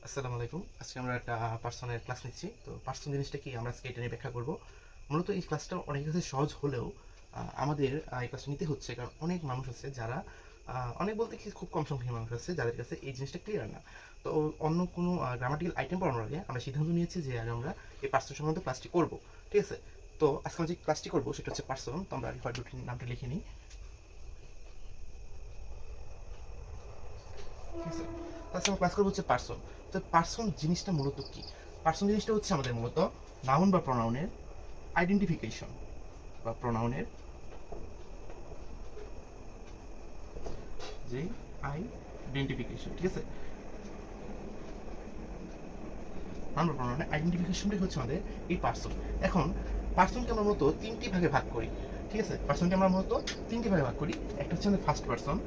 আসসালামু আলাইকুম। আজকে আমরা একটা পার্সনের ক্লাস নিচ্ছি। তো পার্সন জিনিসটা কি আমরা আজকে এটা নিয়ে ব্যাখ্যা করব। মূলত এই ক্লাসটা অনেক কাছে সহজ হলেও আমাদের এই ক্লাসটা নিতে হচ্ছে কারণ অনেক মানুষ আছে যারা অনেক বলতে কি খুব কম সংখ্যক মানুষ আছে যাদের কাছে এই জিনিসটা ক্লিয়ার না। তো অন্য কোনো গ্রামাটিক্যাল আইটেম পড়ানোর আগে আমরা সিদ্ধান্ত নিয়েছি যে আগে আমরা এই পার্সন সম্বন্ধে ক্লাসটি করব। ঠিক আছে? তো আজকে আমরা যে ক্লাসটি করব সেটা হচ্ছে পার্সন। তো আমরা হোয়াইট বোর্ডে নামটা লিখে নিই। ঠিক আছে? তাহলে আমরা ক্লাস করবো হচ্ছে পার্সন। তো পার্সন জিনিসটা মূলত কি? পার্সন জিনিসটা হচ্ছে আমাদের মূলত নাউন বা প্রোনাউনের আইডেন্টিফিকেশন বা প্রোনাউনের যে আইডেন্টিফিকেশন। ঠিক আছে? নাউন বা প্রোনাউনের আইডেন্টিফিকেশনটাই হচ্ছে আমাদের এই পার্সন। এখন পার্সনকে আমরা মূলত তিনটি ভাগে ভাগ করি। ঠিক আছে? পার্সনকে আমরা মূলত তিনটি ভাগে ভাগ করি। একটা হচ্ছে আমাদের first person,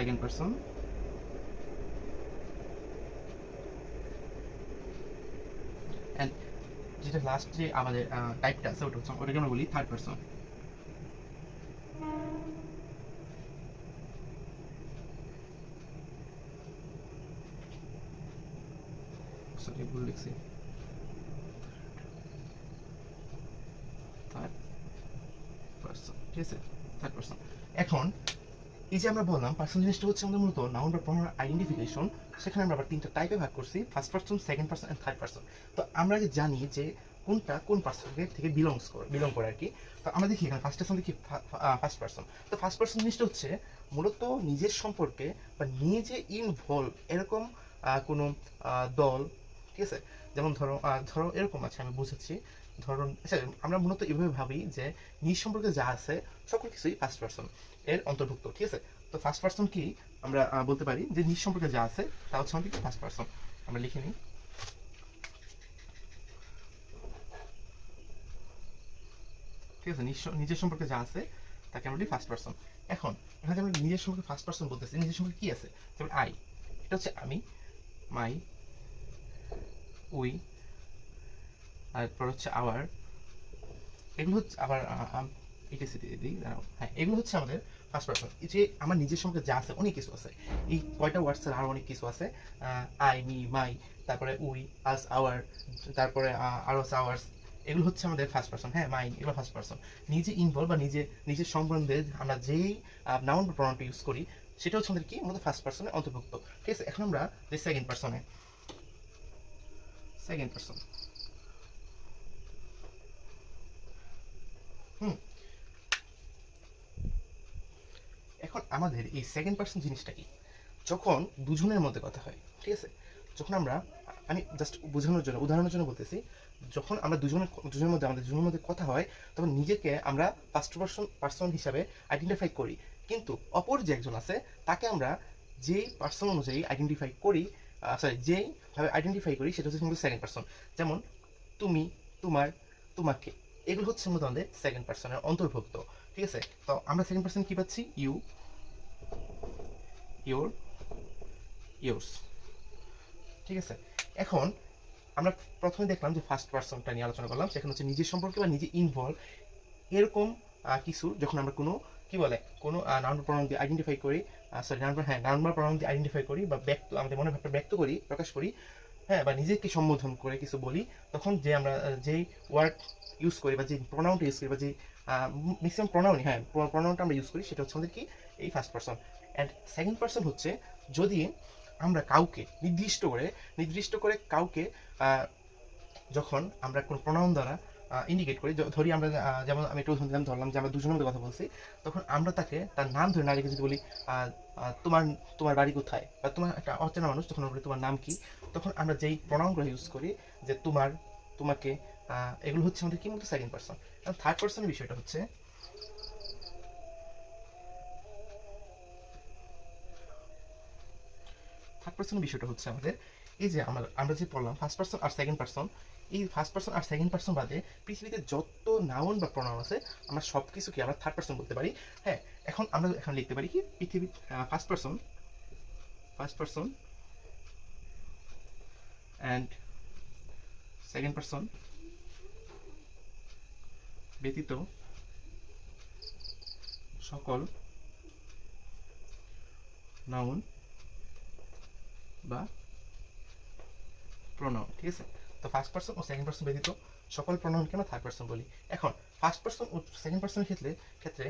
second person, and যেটা লাস্ট যে আমাদের টাইপটা আছে ওটাকে আমরা বলি থার্ড পার্সন। সরি ভুল লিখছি। Third person. ঠিক আছে? Third person. এখন এই যে আমরা বললাম পার্সন জিনিসটা হচ্ছে আমাদের মূলত নাউন বা প্রোনাউন আইডেন্টিফিকেশন। সেখানে আমরা আবার তিনটা টাইপে ভাগ করছি, first person, second person and third person. তো আমরা আগে জানি যে কোনটা কোন পার্সনের থেকে বিলং করে আর কি। তো আমরা দেখি এখানে ফার্স্ট পার্সন দেখি ফার্স্ট পার্সন। তো ফার্স্ট পার্সন জিনিসটা হচ্ছে মূলত নিজের সম্পর্কে বা নিজে ইনভলভ এরকম কোনো দল। ঠিক আছে? যেমন ধরো এরকম আছে, আমি বুঝাচ্ছি। ধরুন আচ্ছা, আমরা মূলত এভাবে ভাবি যে নিজ সম্পর্কে যা আছে সকল কিছুই ফার্স্ট পার্সন এর অন্তর্ভুক্ত। ঠিক আছে? তো ফার্স্ট পার্সন কি আমরা বলতে পারি যে নিজ সম্পর্কে যা আছে তা হচ্ছে আমাদের ফার্স্ট পার্সন। আমরা লিখে নিই। ঠিক আছে? নিজের সম্পর্কে যা আছে তাকে আমরা বলি ফার্স্ট পার্সন। এখন এখানে আমরা নিজের সম্পর্কে ফার্স্ট পার্সন বলতেছি, নিজের সম্পর্কে কি আছে? যেমন আই, এটা হচ্ছে আমি, মাই, উই, তারপর হচ্ছে আওয়ার। এগুলো হচ্ছে আবার এটিসি দিয়ে দিই, দাঁড়াও। হ্যাঁ, এগুলো হচ্ছে আমাদের ফার্স্ট পার্সন। এই যে আমার নিজের সম্পর্কে যা আছে অনেক কিছু আছে। এই কয়টা ওয়ার্ডসের আরও অনেক কিছু আছে। আই, মি, মাই, তারপরে উই, আস, আওয়ার, তারপরে আরও আছে আওয়ার্স। এগুলো হচ্ছে আমাদের ফার্স্ট পার্সন। হ্যাঁ, মাইন, এগুলো ফার্স্ট পার্সন। নিজে ইনভলভ বা নিজের সম্বন্ধে আমরা যেই নাউন বা প্রনাউনটা ইউজ করি সেটা হচ্ছে আমাদের কি মূলত ফার্স্ট পার্সনে অন্তর্ভুক্ত। ঠিক আছে? এখন আমরা যে সেকেন্ড পার্সনে, সেকেন্ড পার্সন। হুম, এখন আমাদের এই সেকেন্ড পার্সন জিনিসটা কি? যখন দুজনের মধ্যে কথা হয়। ঠিক আছে? যখন আমরা, আমি জাস্ট বোঝানোর জন্য উদাহরণের জন্য বলতেছি, যখন আমরা দুজনের মধ্যে কথা হয় তখন নিজেকে আমরা ফার্স্ট পার্সন হিসাবে আইডেন্টিফাই করি, কিন্তু অপর যে একজন আছে তাকে আমরা যেই পার্সন অনুযায়ী আইডেন্টিফাই করি, যেইভাবে আইডেন্টিফাই করি সেটা হচ্ছে কিন্তু সেকেন্ড পার্সন। যেমন তুমি, তোমার, তোমাকে, এগুলো হচ্ছে মধ্যে আমাদের সেকেন্ড পার্সনের অন্তর্ভুক্ত। ঠিক আছে? তো আমরা সেকেন্ড পার্সন কি পাচ্ছি? You, your, yours. ঠিক আছে? এখন আমরা প্রথমে দেখলাম যে ফার্স্ট পার্সনটা নিয়ে আলোচনা করলাম, সেখানে হচ্ছে নিজের সম্পর্কে বা নিজে ইনভলভ এরকম কিছু যখন আমরা কোনো কি বলে কোনো নাউন প্রনাউন দিয়ে আইডেন্টিফাই করি, নাউন বা প্রনাউন দিয়ে আইডেন্টিফাই করি বা ব্যক্ত আমাদের মনের ভাবটা ব্যক্ত করি, প্রকাশ করি, হ্যাঁ, বা নিজেকে সম্বোধন করে কিছু বলি, তখন যে আমরা যেই ওয়ার্ড ইউজ করি বা যে প্রনাউনটা ইউজ করি বা যে ম্যাক্সিমাম প্রনাউনই, হ্যাঁ, প্রনাউনটা আমরা ইউজ করি সেটা হচ্ছে আমাদের কি এই first person. And second person হচ্ছে যদি আমরা কাউকে নির্দিষ্ট করে কাউকে আহ, যখন আমরা কোনো প্রনাউন দ্বারা ইন্ডিকেট করি, ধরি আমরা যেমন আমি একটু উদাহরণ ধরলাম যে আমরা দুজনের মধ্যে কথা বলছি, তখন আমরা তাকে তার নাম ধরে না রেখে যদি বলি আহ, আহ, তোমার তোমার বাড়ি কোথায়, বা তোমার একটা অচেনা মানুষ তখন আমরা বলি তোমার নাম কি, তখন আমরা যেই প্রনাউনগুলো ইউজ করি যে তোমার, তোমাকে, এগুলো হচ্ছে আমাদের কি মতো সেকেন্ড পার্সন। থার্ড পার্সনের বিষয়টা হচ্ছে, আমাদের এই যে আমরা যে পড়লাম ফার্স্ট পার্সন আর সেকেন্ড পার্সন, এই ফার্স্ট পার্সন আর সেকেন্ড পার্সন বাদে পৃথিবীতে যত নাউন বা প্রনাউন আছে আমরা সব কিছুকে আমরা থার্ড পার্সন বলতে পারি। হ্যাঁ, এখন আমরা এখন লিখতে পারি কি পৃথিবী first person and second person ব্যতীত সকল নাউন বা প্রোনাউন। ঠিক আছে, তো ফার্স্ট পারসন ও সেকেন্ড পারসন ব্যতীত সকল প্রোনাউনকে আমরা থার্ড পারসন বলি। এখন ফার্স্ট পারসন ও সেকেন্ড পারসনের ক্ষেত্রে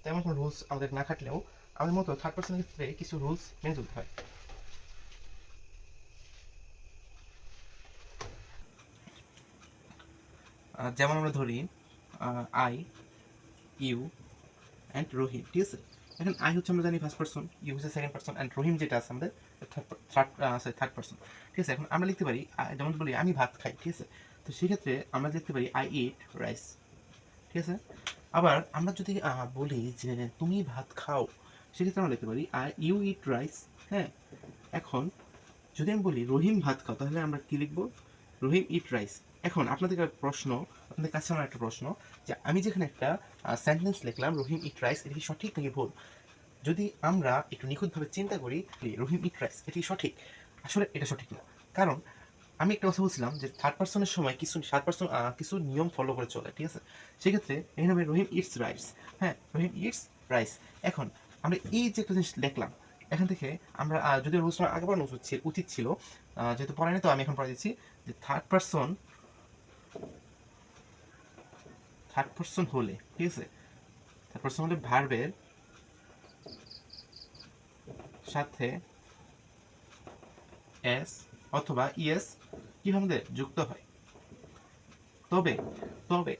তেমন কোনো রুলস আমাদের না খাটলেও আমাদের মতো থার্ড পারসনের ক্ষেত্রে কিছু রুলস মেনে চলতে হয়। যেমন আমরা ধরি আই, ইউ অ্যান্ড রহিম। ঠিক আছে, এখন আই হচ্ছে আমরা জানি ফার্স্ট পারসন, ইউ হচ্ছে সেকেন্ড পারসন, অ্যান্ড রহিম যেটা আছে আমাদের থার্ড পারসন। ঠিক আছে, এখন আমরা লিখতে পারি যেমন বলি আমি ভাত খাই। ঠিক আছে, তো সেক্ষেত্রে আমরা লিখতে পারি আই ইট রাইস। ঠিক আছে, আবার আমরা যদি বলি যে তুমি ভাত খাও, সেক্ষেত্রে আমরা লিখতে পারি ইউ ইট রাইস। হ্যাঁ, এখন যদি আমি বলি রহিম ভাত খাও, তাহলে আমরা কি লিখবো? রহিম ইট রাইস। এখন আপনাদের কাছে আমার একটা প্রশ্ন, যে আমি যেখানে একটা সেন্টেন্স লিখলাম রহিম ইট রাইস, এটা কি সঠিক নাকি ভুল? যদি আমরা একটু নিখুঁতভাবে চিন্তা করি, রহিম ইট রাইস এটি সঠিক। আসলে এটা সঠিক না, কারণ আমি একটা কথা বলছিলাম যে থার্ড পার্সনের সময় কিছু নিয়ম ফলো করে চলে। ঠিক আছে, সেক্ষেত্রে এই নামে রহিম ইটস রাইস। হ্যাঁ, রহিম ইটস রাইস। এখন আমরা এই যে একটা জিনিস লিখলাম, এখান থেকে আমরা যদি রুলসটা আগে পড়ানো উচিত ছিল, যেহেতু পড়ায়নি তো আমি এখন পড়া দিচ্ছি, যে থার্ড পার্সন হলে, ঠিক আছে, থার্ড পার্সন হলে ভার্বের সাথে এস অথবা ইএস কি আমাদের যুক্ত হয়। তবে তবে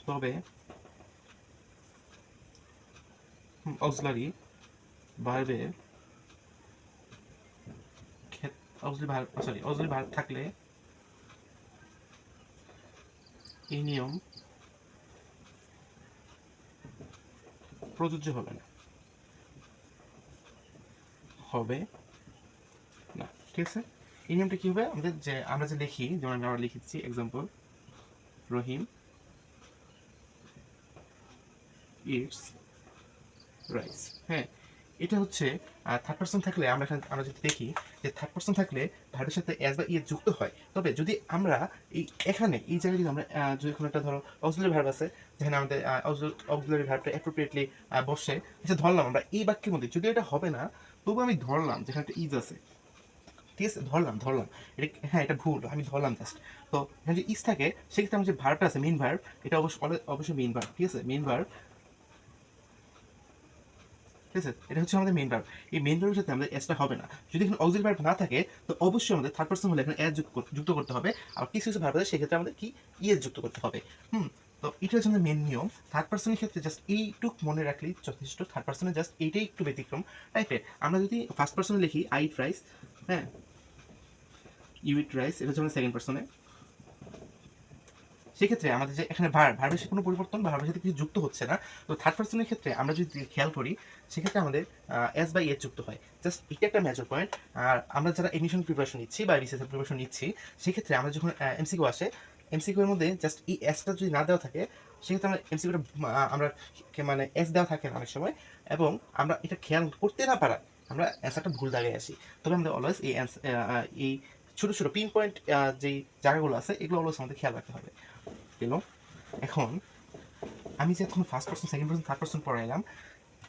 তবে অক্সিলারি ভার্বের অক্সিলারি ভার্ব থাকলে এই নিয়ম প্রযোজ্য হবে না। ঠিক আছে, এই নিয়মটা কি হবে? আমরা যে লিখি, যেমন আমরা লিখেছি এক্সাম্পল, রহিম ইটস রাইস। হ্যাঁ, এটা হচ্ছে থার্ড পার্সন থাকলে আমরা যদি দেখি যে থার্ড পার্সন থাকলে ভার্বের সাথে এস বা ইয়ে যুক্ত হয়। তবে যদি আমরা এই জায়গায় যদি আমরা যদি কোনো একটা ধরো অক্সিলারি ভার্ব আছে, যেখানে আমাদের অক্সিলারি ভার্বটা অ্যাপ্রোপ্রিয়েটলি বসে, আচ্ছা ধরলাম আমরা এই বাক্যের মধ্যে, যদি এটা হবে না তবু আমি ধরলাম যেখানে একটা ইজ আছে। ঠিক আছে, ধরলাম এটা, হ্যাঁ এটা ভুল, আমি ধরলাম জাস্ট। তো এখানে যে ইজ থাকে, সেক্ষেত্রে আমার যে ভার্বটা আছে মেইন ভার্ব, এটা অবশ্যই মেইন ভার্ব। ঠিক আছে, মেইন ভার্ব। ঠিক আছে, এটা হচ্ছে আমাদের মেইন ভার্ব। এই মেইন ভার্বের সাথে আমাদের এসটা হবে না। যদি এখানে অক্সিলারি ভার্ব না থাকে, তো অবশ্যই আমাদের থার্ড পারসন হলে এখানে এস যুক্ত করতে হবে। আর কিছু ভার্ব আছে, সেক্ষেত্রে আমাদের কি ইএস যুক্ত করতে হবে। তো এটা হচ্ছে আমাদের মেইন নিয়ম। থার্ড পার্সনের ক্ষেত্রে জাস্ট এইটুক মনে রাখলেই যথেষ্ট। থার্ড পার্সনে জাস্ট এইটাই একটু ব্যতিক্রম টাইপের। আমরা যদি ফার্স্ট পার্সনে লিখি আই ইট রাইস, হ্যাঁ, ইউ ইট রাইস, এটা হচ্ছে আমাদের সেকেন্ড পার্সনে। সেক্ষেত্রে আমাদের যে এখানে ভার্বের কোনো পরিবর্তন বা ভার্বের সাথে কিছু যুক্ত হচ্ছে না। তো থার্ড পার্সনের ক্ষেত্রে আমরা যদি খেয়াল করি, সেক্ষেত্রে আমাদের এস বাই এস যুক্ত হয়। জাস্ট এটা একটা মেজর পয়েন্ট। আর আমরা যারা এডমিশন প্রিপারেশন নিচ্ছি বা বিসিএস প্রিপারেশন নিচ্ছি, সেক্ষেত্রে আমরা যখন এমসিকিউ আসে, এমসিকিউ এর মধ্যে জাস্ট এই এসটা যদি না দেওয়া থাকে, সেক্ষেত্রে আমরা এমসিকিউটা আমরা মানে এস দেওয়া থাকে না অনেক সময়, এবং আমরা এটা খেয়াল করতে না পারা, আমরা অ্যান্সারটা ভুল দাগে আসি। তবে আমাদের অলওয়েজ এই ছোটো ছোটো পিন পয়েন্ট যেই জায়গাগুলো আছে, এগুলো অলওয়েজ আমাদের খেয়াল রাখতে হবে। গেল। এখন আমি যে এখন first person, second person, third person পড়াইলাম,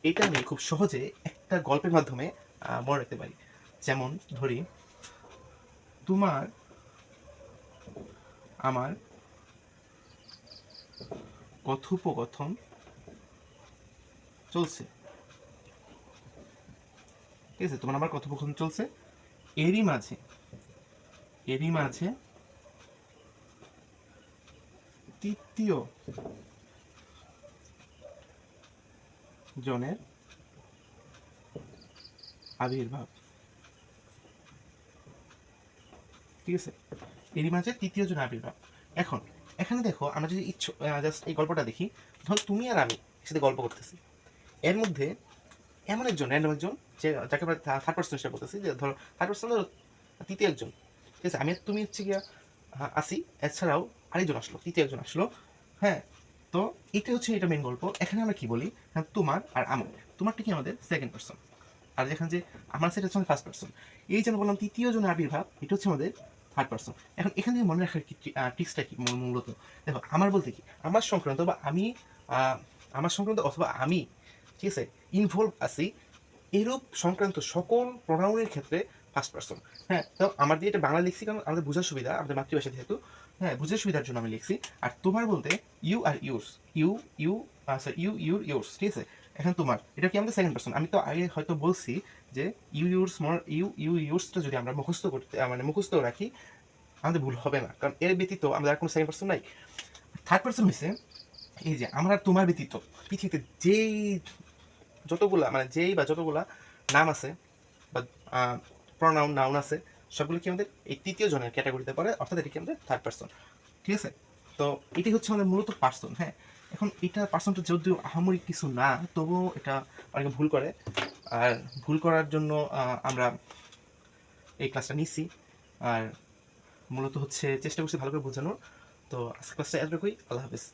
এটা আমি খুব সহজে একটা গল্পের মাধ্যমে মনে রাখতে পারি। যেমন ধরি, তোমার আমার কথোপকথন চলছে। ঠিক আছে, তোমার আমার কথোপকথন চলছে, এরই মাঝে তৃতীয় জনের আবির্ভাব। ঠিক আছে, এরই মাঝে তৃতীয় জনের আবির্ভাব। এখন এখানে দেখো, আমরা যদি জাস্ট এই গল্পটা দেখি, ধর তুমি আর আমি একসাথে গল্প করতেছি, এর মধ্যে এমন একজন র্যান্ডম একজন, যাকে আমরা থার্ড পার্সন হিসেবে বলতেছি, যে ধরো থার্ড পার্সন ধরো তৃতীয় একজন। ঠিক আছে, আমি আর তুমি হচ্ছে গিয়া আসি, এছাড়াও আরেকজন আসলো, তৃতীয় একজন আসলো। হ্যাঁ, তো এটা মেন গল্প। এখানে আমরা কি বলি, হ্যাঁ তোমার আর আমার, তোমারটা কি আমাদের সেকেন্ড পার্সন, আর যেখানে যে আমার সেটা হচ্ছে ফার্স্ট পার্সন। এই যে বললাম তৃতীয় জনের আবির্ভাব, এটা হচ্ছে আমাদের থার্ড পার্সন। এখন এখান থেকে মনে রাখার কি ট্রিক্সটা কি মূলত, দেখো আমার বলতে কি আমার সংক্রান্ত বা আমি, আমার সংক্রান্ত অথবা আমি, ঠিক আছে, ইনভলভ আছি এরূপ সংক্রান্ত সকল প্রোনাউনের ক্ষেত্রে ফার্স্ট পারসন। হ্যাঁ, তো আমার দিয়ে এটা বাংলা লিখছি কারণ আমাদের বোঝার সুবিধা, আমাদের মাতৃভাষা যেহেতু, হ্যাঁ বুঝার সুবিধার জন্য আমি লিখছি। আর তোমার বলতে ইউ আর yours, you you you your yours, ঠিক আছে। এখন তোমার এটা কি আমাদের সেকেন্ড পারসন। আমি তো আগে হয়তো বলছি যে ইউ ইউরস মোর, ইউ ইউরসটা যদি আমরা মুখস্থ করতে মানে মুখস্থ রাখি আমাদের ভুল হবে না, কারণ এর ব্যতীত আমাদের আর কোনো সেকেন্ড পারসন নাই। থার্ড পারসন হয়েছে এই যে আমার আর তোমার ব্যতীত পৃথিবীতে যেই যতগুলা মানে যেই বা যতগুলা নাম আছে বা প্রনাউন নাউন আছে সবগুলো কি আমাদের এই তৃতীয় জনের ক্যাটাগরিতে পড়ে, অর্থাৎ এটি কি আমাদের থার্ড পারসন, ঠিক আছে। তো এটি হচ্ছে আমাদের মূলত পার্সন। হ্যাঁ, এখন এটা পার্সনটা যদিও আহামরি কিছু না, তবুও এটা অনেকে ভুল করে। আর ভুল করার জন্য আমরা এই ক্লাসটা নিচ্ছি। আর মূলত হচ্ছে চেষ্টা করছি ভালো করে বোঝানোর। তো আজকে ক্লাসটা এতটুকুই। আল্লাহ হাফেজ।